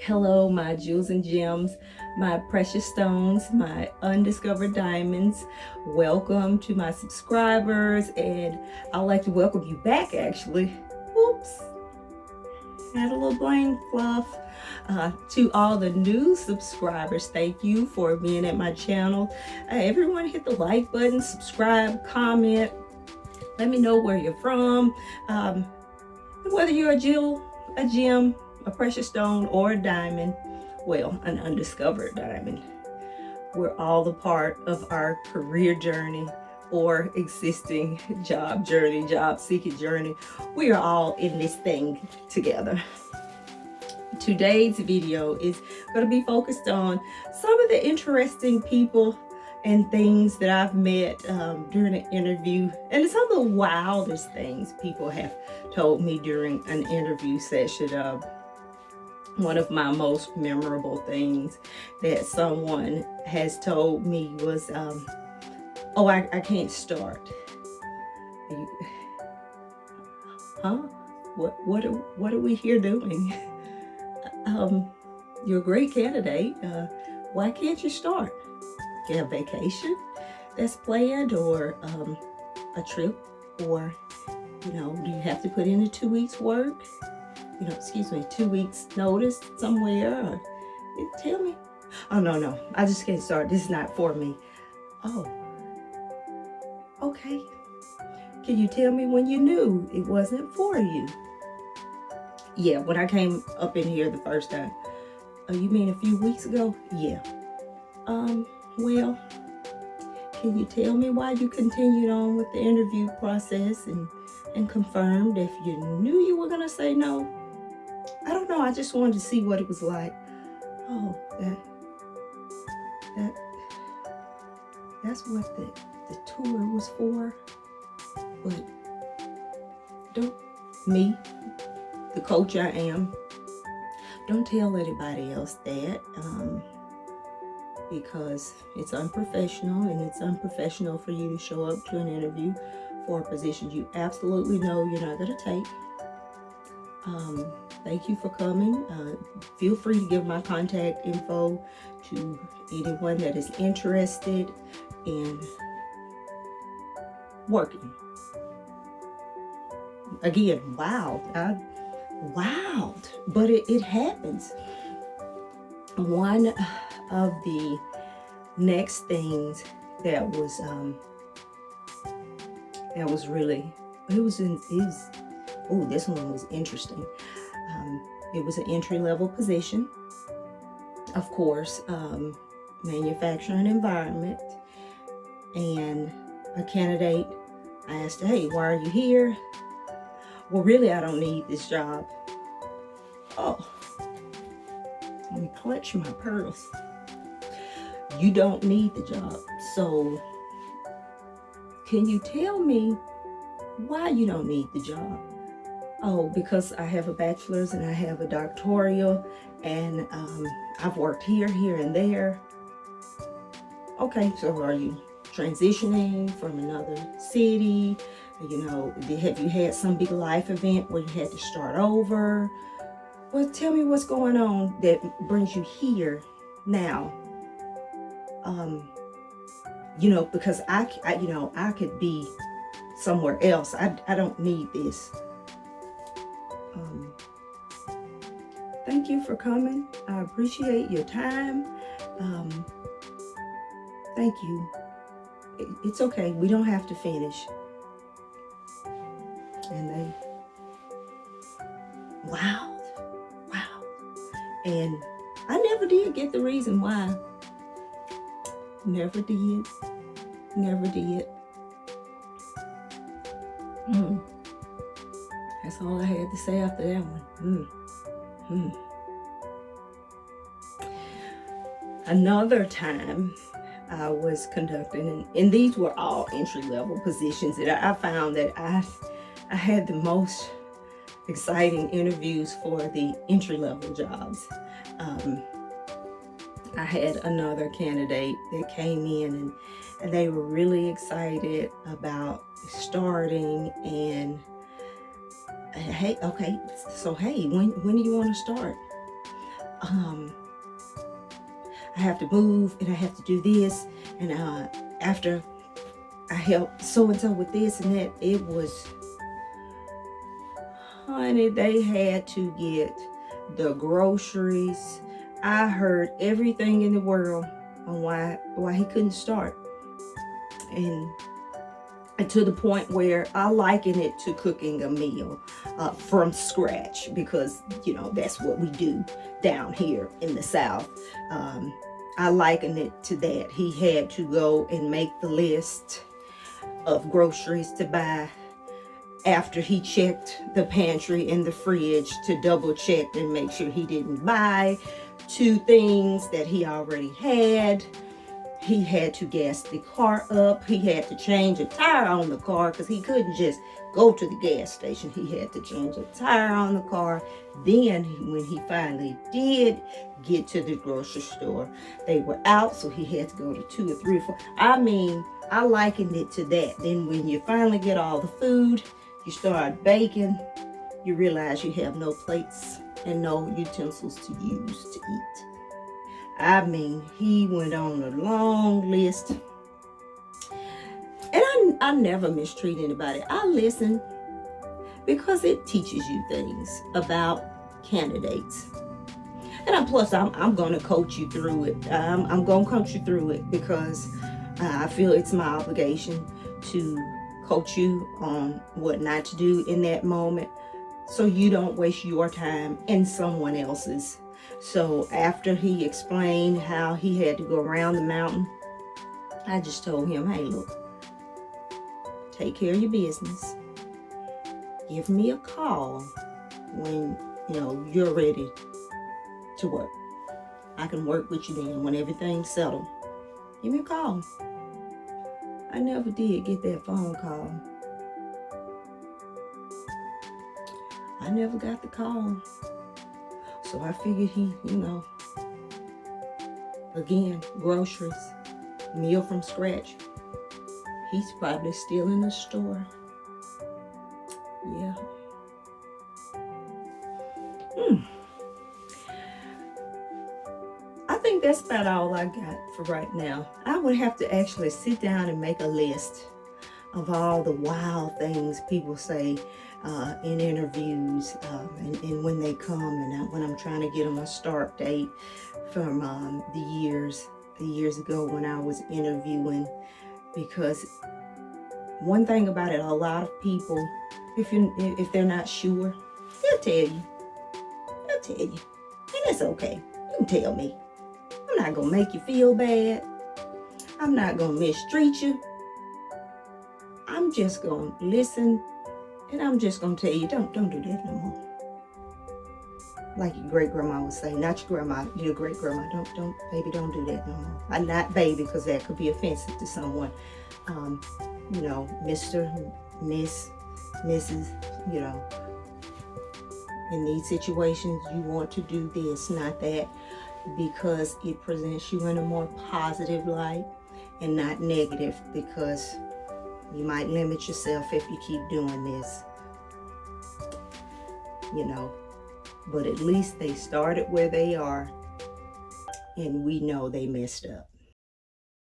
Hello, my jewels and gems, my precious stones, my undiscovered diamonds. Welcome to my subscribers, and I'd like to welcome you back actually. Oops, had a little brain fluff. To all the new subscribers, thank you for being at my channel. Everyone hit the like button, subscribe, comment. Let me know where you're from, whether you're a jewel, a gem, a precious stone, or a diamond. Well, an undiscovered diamond. We're all a part of our career journey or existing job journey, job seeking journey. We are all in this thing together. Today's video is going to be focused on some of the interesting people and things that I've met during an interview, and some of the wildest things people have told me during an interview session. One of my most memorable things that someone has told me was, oh, I can't start. Huh? What are we here doing? You're a great candidate. Why can't you start? You have vacation that's planned, or a trip, or do you have to put in a 2 weeks work? 2 weeks notice somewhere? Or tell me. Oh, no, I just can't start. This is not for me. Oh, okay. Can you tell me when you knew it wasn't for you? Yeah, when I came up in here the first time. Oh, you mean a few weeks ago? Yeah. Well, can you tell me why you continued on with the interview process and confirmed if you knew you were gonna say no? I don't know, I just wanted to see what it was like. Oh, that's what the tour was for. But me, the coach I am, don't tell anybody else that, because it's unprofessional, and it's unprofessional for you to show up to an interview for a position you absolutely know you're not going to take. Thank you for coming. Feel free to give my contact info to anyone that is interested in working. Again, wild, but it happens. One of the next things that was this one was interesting. It was an entry-level position, of course, manufacturing environment, and a candidate, I asked, hey, why are you here? Well, really, I don't need this job. Oh, let me clutch my pearls. You don't need the job. So can you tell me why you don't need the job? Oh, because I have a bachelor's and I have a doctoral, and I've worked here, and there. Okay, so are you transitioning from another city? Have you had some big life event where you had to start over? Well, tell me what's going on that brings you here now. Because I could be somewhere else. I don't need this. Thank you for coming. I appreciate your time. Thank you. It's okay. We don't have to finish. And they, wow. And I never did get the reason why. Never did. That's all I had to say after that one. Another time I was conducting, and these were all entry-level positions, that I found that I had the most exciting interviews for the entry-level jobs. I had another candidate that came in, and they were really excited about starting, and hey, okay, so hey, when do you want to start? I have to move and I have to do this. And after I helped so-and-so with this and that, it was, honey, they had to get the groceries. I heard everything in the world on why he couldn't start. And to the point where I liken it to cooking a meal from scratch, because that's what we do down here in the South. I liken it to that. He had to go and make the list of groceries to buy after he checked the pantry and the fridge to double check and make sure he didn't buy 2 things that he already had. He had to gas the car up. He had to change a tire on the car because he couldn't just go to the gas station. He had to change a tire on the car. Then when he finally did get to the grocery store, they were out, so he had to go to 2 or 3 or 4. I mean, I likened it to that. Then when you finally get all the food, you start baking, you realize you have no plates and no utensils to use to eat. I mean, he went on a long list. And I never mistreat anybody. I listen because it teaches you things about candidates. And plus, I'm going to coach you through it. I'm going to coach you through it because I feel it's my obligation to coach you on what not to do in that moment, so you don't waste your time and someone else's. So after he explained how he had to go around the mountain, I just told him, hey, look, take care of your business. Give me a call when you're ready to work. I can work with you then when everything's settled. Give me a call. I never did get that phone call. I never got the call. So I figured he, again, groceries, meal from scratch. He's probably still in the store. Yeah. I think that's about all I got for right now. I would have to actually sit down and make a list of all the wild things people say in interviews and when they come, and when I'm trying to get them a start date from the years ago when I was interviewing. Because one thing about it, a lot of people, if they're not sure, they'll tell you. And it's okay. You can tell me. I'm not gonna make you feel bad. I'm not gonna mistreat you. I'm just gonna listen, and I'm just gonna tell you, don't do that no more. Like your great grandma would say, not your grandma, your great grandma. Don't do that no more. I'm not baby, because that could be offensive to someone. Mr., Miss, Mrs. In these situations, you want to do this, not that, because it presents you in a more positive light and not negative, because you might limit yourself if you keep doing this. But at least they started where they are, and we know they messed up.